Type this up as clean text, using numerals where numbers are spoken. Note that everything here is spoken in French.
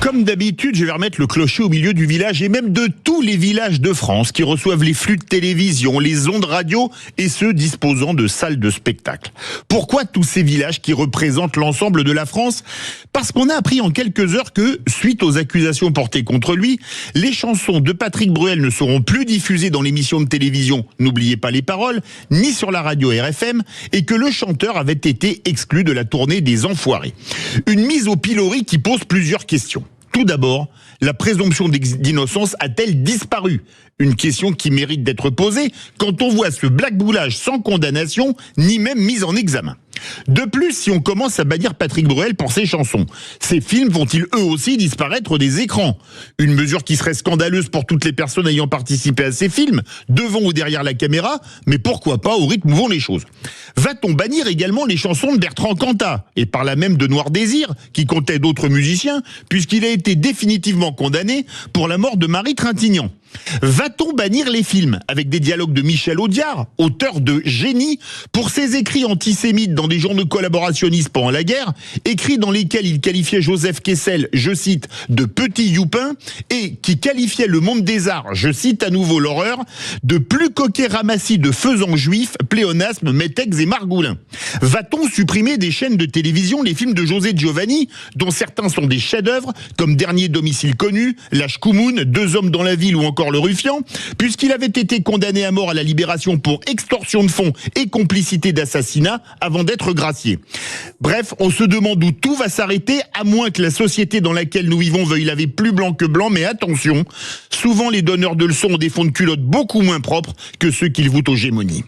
Comme d'habitude, je vais remettre le clocher au milieu du village et même de tous les villages de France qui reçoivent les flux de télévision, les ondes radio et ceux disposant de salles de spectacle. Pourquoi tous ces villages qui représentent l'ensemble de la France? Parce qu'on a appris en quelques heures que, suite aux accusations portées contre lui, les chansons de Patrick Bruel ne seront plus diffusées dans l'émission de télévision N'oubliez pas les paroles, ni sur la radio RFM, et que le chanteur avait été exclu de la tournée des Enfoirés. Une mise au pilori qui pose plusieurs questions. Tout d'abord, la présomption d'innocence a-t-elle disparu? Une question qui mérite d'être posée quand on voit ce blackboulage sans condamnation ni même mise en examen. De plus, si on commence à bannir Patrick Bruel pour ses chansons, ces films vont-ils eux aussi disparaître des écrans? Une mesure qui serait scandaleuse pour toutes les personnes ayant participé à ces films, devant ou derrière la caméra, mais pourquoi pas au rythme où vont les choses? Va-t-on bannir également les chansons de Bertrand Cantat, et par là même de Noir Désir, qui comptait d'autres musiciens, puisqu'il a été définitivement condamné pour la mort de Marie Trintignant? Va-t-on bannir les films avec des dialogues de Michel Audiard, auteur de Génie, pour ses écrits antisémites dans des journaux collaborationnistes pendant la guerre, écrits dans lesquels il qualifiait Joseph Kessel, je cite, de petit youpin, et qui qualifiait le monde des arts, je cite à nouveau l'horreur, de plus coquet ramassis de faisans juifs, pléonasmes, métèques et margoulins? Va-t-on supprimer des chaînes de télévision les films de José Giovanni, dont certains sont des chefs-d'œuvre, comme Dernier domicile connu, L'âge Koumoun, Deux hommes dans la ville ou encore Le Ruffian, puisqu'il avait été condamné à mort à la Libération pour extorsion de fonds et complicité d'assassinat avant d'être gracié. Bref, on se demande où tout va s'arrêter, à moins que la société dans laquelle nous vivons veuille laver plus blanc que blanc, mais attention, souvent les donneurs de leçons ont des fonds de culotte beaucoup moins propres que ceux qu'ils vouent aux gémonies.